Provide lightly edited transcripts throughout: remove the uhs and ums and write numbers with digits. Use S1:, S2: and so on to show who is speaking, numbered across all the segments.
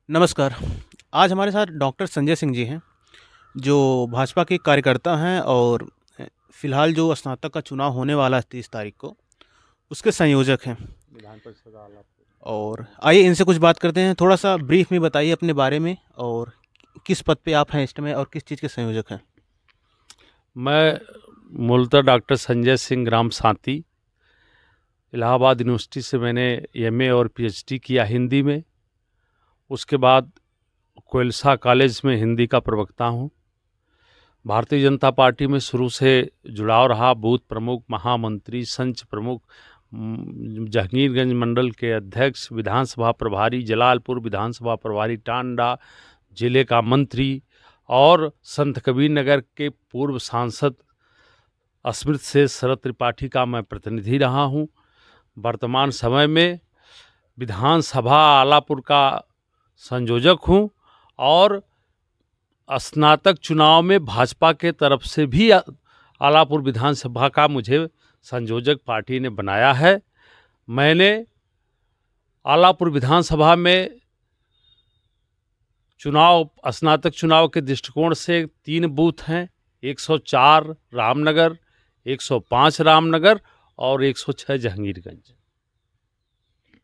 S1: नमस्कार। आज हमारे साथ डॉक्टर संजय सिंह जी हैं, जो भाजपा के कार्यकर्ता हैं और फ़िलहाल जो स्नातक का चुनाव होने वाला है 30 तारीख को, उसके संयोजक हैं।
S2: विधान परिषद आलापुर।
S1: और आइए इनसे कुछ बात करते हैं। थोड़ा-सा ब्रीफ में बताइए अपने बारे में और किस पद पे आप हैं इस समय और किस चीज़ के संयोजक हैं?
S2: मैं मूलतः डॉक्टर संजय सिंह ग्राम सांती, इलाहाबाद यूनिवर्सिटी से मैंने एमए और पीएचडी किया हिंदी में। उसके बाद कोयलसा कॉलेज में हिंदी का प्रवक्ता हूँ। भारतीय जनता पार्टी में शुरू से जुड़ाव रहा। बूथ प्रमुख, महामंत्री, संच प्रमुख, जहांगीरगंज मंडल के अध्यक्ष, विधानसभा प्रभारी, जलालपुर विधानसभा प्रभारी, टांडा जिले का मंत्री और संत कबीर नगर के पूर्व सांसद स्मृत से शरद त्रिपाठी का मैं प्रतिनिधि रहा हूँ। वर्तमान समय में विधानसभा आलापुर का संयोजक हूँ और स्नातक चुनाव में भाजपा के तरफ से भी आलापुर विधानसभा का मुझे संयोजक पार्टी ने बनाया है। मैंने आलापुर विधानसभा में स्नातक चुनाव के दृष्टिकोण से 3 बूथ हैं, 104 रामनगर, 105 रामनगर और 106 जहांगीरगंज।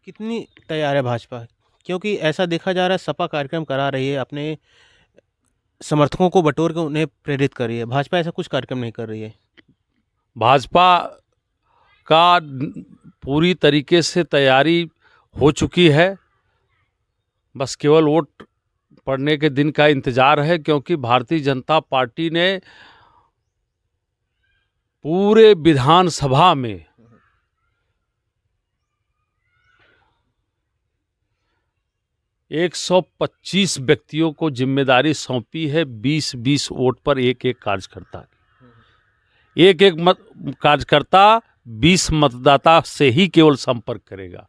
S1: कितनी तैयार है भाजपा? क्योंकि ऐसा देखा जा रहा है सपा कार्यक्रम करा रही है, अपने समर्थकों को बटोर के उन्हें प्रेरित कर रही है। भाजपा ऐसा कुछ कार्यक्रम नहीं कर रही है।
S2: भाजपा का पूरी तरीके से तैयारी हो चुकी है, बस केवल वोट पड़ने के दिन का इंतजार है, क्योंकि भारतीय जनता पार्टी ने पूरे विधानसभा में 125 व्यक्तियों को जिम्मेदारी सौंपी है। 20-20 वोट पर एक कार्यकर्ता, एक कार्यकर्ता 20 मतदाता से ही केवल संपर्क करेगा।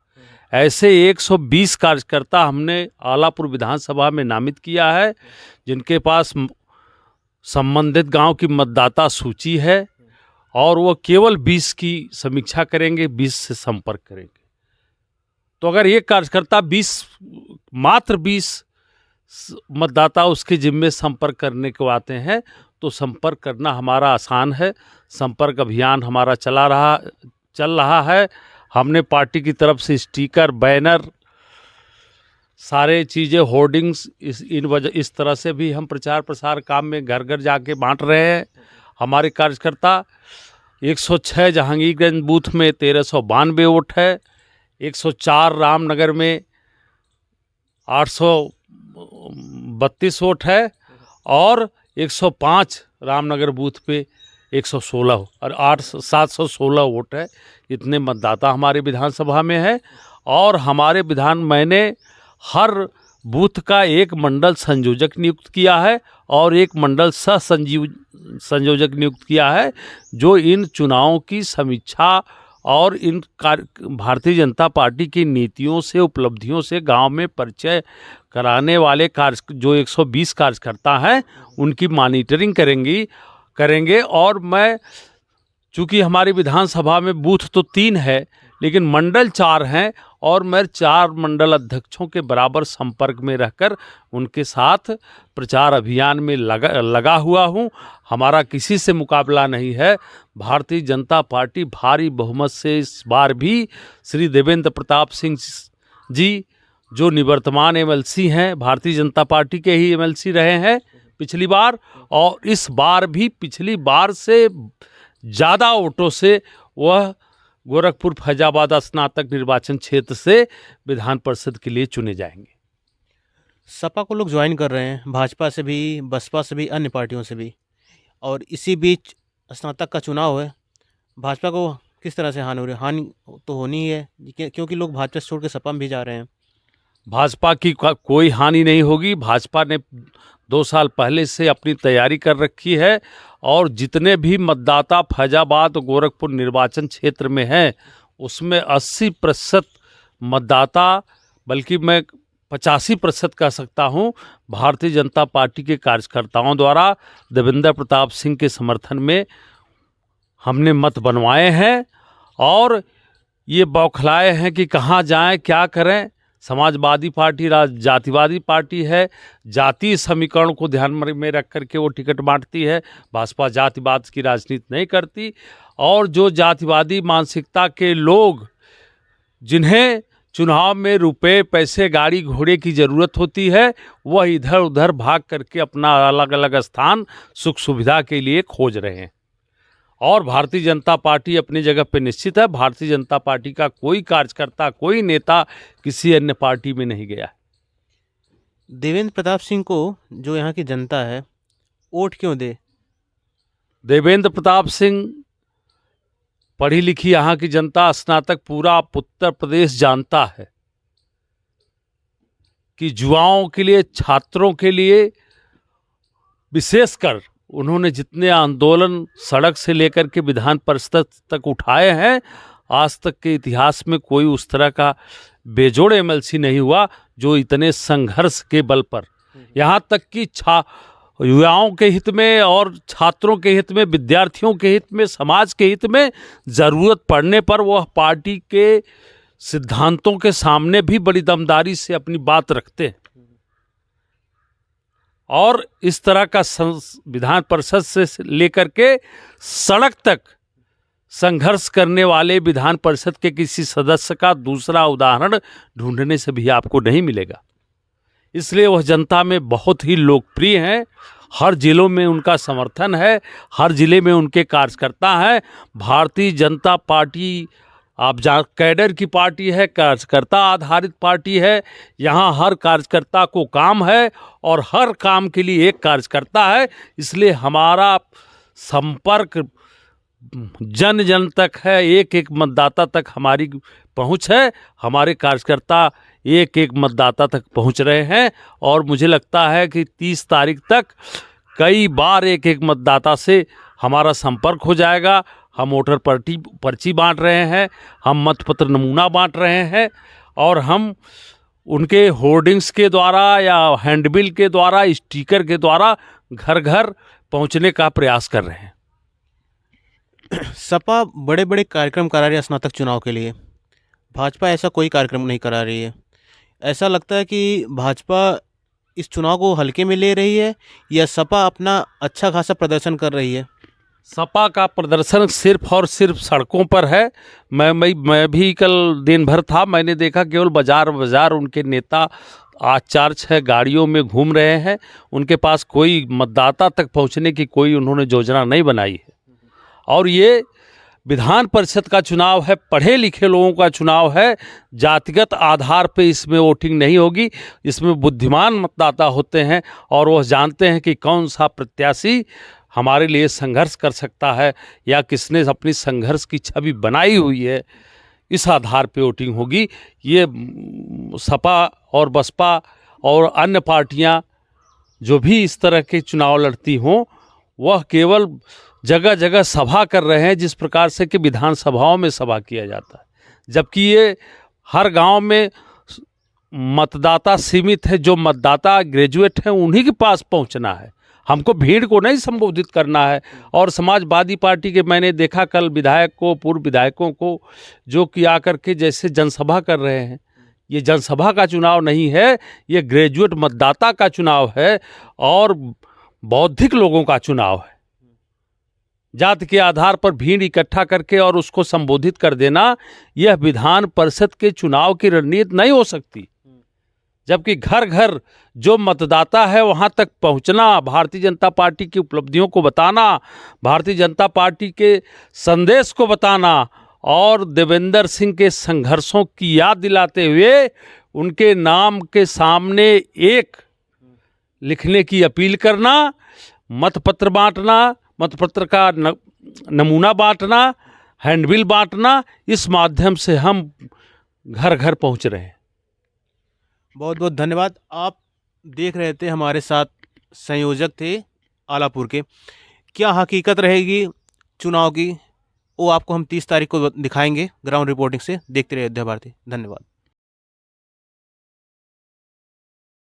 S2: ऐसे 120 कार्यकर्ता हमने आलापुर विधानसभा में नामित किया है, जिनके पास संबंधित गांव की मतदाता सूची है और वो केवल 20 की समीक्षा करेंगे, 20 से संपर्क करेंगे। तो अगर एक कार्यकर्ता मात्र 20 मतदाता उसके जिम्मे संपर्क करने को आते हैं तो संपर्क करना हमारा आसान है। संपर्क अभियान हमारा चल रहा है। हमने पार्टी की तरफ से स्टिकर, बैनर, सारे चीज़ें, होर्डिंग्स इस तरह से भी हम प्रचार प्रसार काम में घर घर जाके बांट रहे हैं। हमारे कार्यकर्ता 106 जहांगीरगंज बूथ में 1392 वोट है, 104 रामनगर में 832 वोट है और 105 रामनगर बूथ पे 116 और 716 वोट है। इतने मतदाता हमारे विधानसभा में है और मैंने हर बूथ का एक मंडल संयोजक नियुक्त किया है और एक मंडल सह संयोजक नियुक्त किया है, जो इन चुनावों की समीक्षा और इन भारतीय जनता पार्टी की नीतियों से, उपलब्धियों से गांव में परिचय कराने वाले जो 120 कार्यकर्ता हैं उनकी मॉनिटरिंग करेंगे। और मैं, चूँकि हमारी विधानसभा में बूथ तो 3 है लेकिन मंडल 4 हैं और मैं 4 मंडल अध्यक्षों के बराबर संपर्क में रहकर उनके साथ प्रचार अभियान में लगा हुआ हूं। हमारा किसी से मुकाबला नहीं है। भारतीय जनता पार्टी भारी बहुमत से इस बार भी श्री देवेंद्र प्रताप सिंह जी, जो निवर्तमान एमएलसी हैं, भारतीय जनता पार्टी के ही एमएलसी रहे हैं पिछली बार, और इस बार भी पिछली बार से ज़्यादा वोटों से वह गोरखपुर फैजाबाद स्नातक निर्वाचन क्षेत्र से विधान परिषद के लिए चुने जाएंगे।
S1: सपा को लोग ज्वाइन कर रहे हैं, भाजपा से भी, बसपा से भी, अन्य पार्टियों से भी, और इसी बीच स्नातक का चुनाव है। भाजपा को किस तरह से हानि हो रही है? हानि तो होनी ही है, क्योंकि लोग भाजपा छोड़ के सपा में भी जा रहे हैं।
S2: भाजपा की कोई हानि नहीं होगी। भाजपा ने 2 साल पहले से अपनी तैयारी कर रखी है और जितने भी मतदाता फैजाबाद और गोरखपुर निर्वाचन क्षेत्र में हैं उसमें 80% मतदाता, बल्कि मैं 85% कह सकता हूं, भारतीय जनता पार्टी के कार्यकर्ताओं द्वारा देवेंद्र प्रताप सिंह के समर्थन में हमने मत बनवाए हैं और ये बौखलाए हैं कि कहाँ जाएं, क्या करें। समाजवादी पार्टी जातिवादी पार्टी है, जातीय समीकरण को ध्यान में रख करके वो टिकट बांटती है। भाजपा जातिवाद की राजनीति नहीं करती, और जो जातिवादी मानसिकता के लोग, जिन्हें चुनाव में रुपए पैसे गाड़ी घोड़े की ज़रूरत होती है, वह इधर उधर भाग करके अपना अलग अलग स्थान सुख सुविधा के लिए खोज रहे हैं। और भारतीय जनता पार्टी अपनी जगह पे निश्चित है। भारतीय जनता पार्टी का कोई कार्यकर्ता, कोई नेता किसी अन्य पार्टी में नहीं गया है।
S1: देवेंद्र प्रताप सिंह को जो यहाँ की जनता है वोट क्यों दे?
S2: देवेंद्र प्रताप सिंह पढ़ी लिखी यहाँ की जनता, स्नातक पूरा उत्तर प्रदेश जानता है कि युवाओं के लिए, छात्रों के लिए विशेषकर उन्होंने जितने आंदोलन सड़क से लेकर के विधान परिषद तक उठाए हैं, आज तक के इतिहास में कोई उस तरह का बेजोड़ एमएलसी नहीं हुआ जो इतने संघर्ष के बल पर, यहाँ तक कि युवाओं के हित में और छात्रों के हित में, विद्यार्थियों के हित में, समाज के हित में ज़रूरत पड़ने पर वह पार्टी के सिद्धांतों के सामने भी बड़ी दमदारी से अपनी बात रखते हैं। और इस तरह का विधान परिषद से लेकर के सड़क तक संघर्ष करने वाले विधान परिषद के किसी सदस्य का दूसरा उदाहरण ढूंढने से भी आपको नहीं मिलेगा। इसलिए वह जनता में बहुत ही लोकप्रिय हैं। हर जिलों में उनका समर्थन है, हर जिले में उनके कार्यकर्ता हैं। भारतीय जनता पार्टी आप कैडर की पार्टी है, कार्यकर्ता आधारित पार्टी है। यहाँ हर कार्यकर्ता को काम है और हर काम के लिए एक कार्यकर्ता है। इसलिए हमारा संपर्क जन जन तक है, एक एक मतदाता तक हमारी पहुँच है। हमारे कार्यकर्ता एक एक मतदाता तक पहुँच रहे हैं और मुझे लगता है कि 30 तारीख तक कई बार एक एक मतदाता से हमारा संपर्क हो जाएगा। हम वोटर पर्ची बांट रहे हैं, हम मतपत्र नमूना बांट रहे हैं और हम उनके होर्डिंग्स के द्वारा या हैंडबिल के द्वारा, स्टिकर के द्वारा घर घर पहुंचने का प्रयास कर रहे हैं।
S1: सपा बड़े बड़े कार्यक्रम करा रही है स्नातक चुनाव के लिए, भाजपा ऐसा कोई कार्यक्रम नहीं करा रही है। ऐसा लगता है कि भाजपा इस चुनाव को हल्के में ले रही है या सपा अपना अच्छा खासा प्रदर्शन कर रही है?
S2: सपा का प्रदर्शन सिर्फ और सिर्फ सड़कों पर है। मैं भी कल दिन भर था, मैंने देखा केवल बाजार उनके नेता आज 4-6 गाड़ियों में घूम रहे हैं। उनके पास कोई मतदाता तक पहुंचने की कोई उन्होंने योजना नहीं बनाई है। और ये विधान परिषद का चुनाव है, पढ़े लिखे लोगों का चुनाव है। जातिगत आधार पे इसमें वोटिंग नहीं होगी। इसमें बुद्धिमान मतदाता होते हैं और वह जानते हैं कि कौन सा प्रत्याशी हमारे लिए संघर्ष कर सकता है या किसने अपनी संघर्ष की छवि बनाई हुई है। इस आधार पे वोटिंग होगी। ये सपा और बसपा और अन्य पार्टियां जो भी इस तरह के चुनाव लड़ती हों, वह केवल जगह जगह सभा कर रहे हैं, जिस प्रकार से कि विधानसभाओं में सभा किया जाता है, जबकि ये हर गांव में मतदाता सीमित है। जो मतदाता ग्रेजुएट हैं उन्हीं के पास पहुंचना है, हमको भीड़ को नहीं संबोधित करना है। और समाजवादी पार्टी के मैंने देखा कल विधायक को, पूर्व विधायकों को, जो कि आकर के जैसे जनसभा कर रहे हैं। ये जनसभा का चुनाव नहीं है, ये ग्रेजुएट मतदाता का चुनाव है और बौद्धिक लोगों का चुनाव है। जाति के आधार पर भीड़ इकट्ठा करके और उसको संबोधित कर देना, यह विधान परिषद के चुनाव की रणनीति नहीं हो सकती। जबकि घर घर जो मतदाता है वहां तक पहुंचना, भारतीय जनता पार्टी की उपलब्धियों को बताना, भारतीय जनता पार्टी के संदेश को बताना और देवेंद्र सिंह के संघर्षों की याद दिलाते हुए उनके नाम के सामने एक लिखने की अपील करना, मतपत्र बांटना, मतपत्र का नमूना बांटना, हैंडबिल बांटना, इस माध्यम से हम घर घर पहुंच रहे हैं।
S1: बहुत बहुत धन्यवाद। आप देख रहे थे, हमारे साथ संयोजक थे आलापुर के। क्या हकीकत रहेगी चुनाव की, वो आपको हम 30 तारीख को दिखाएंगे ग्राउंड रिपोर्टिंग से। देखते रहिए अयोध्या भारती। धन्यवाद।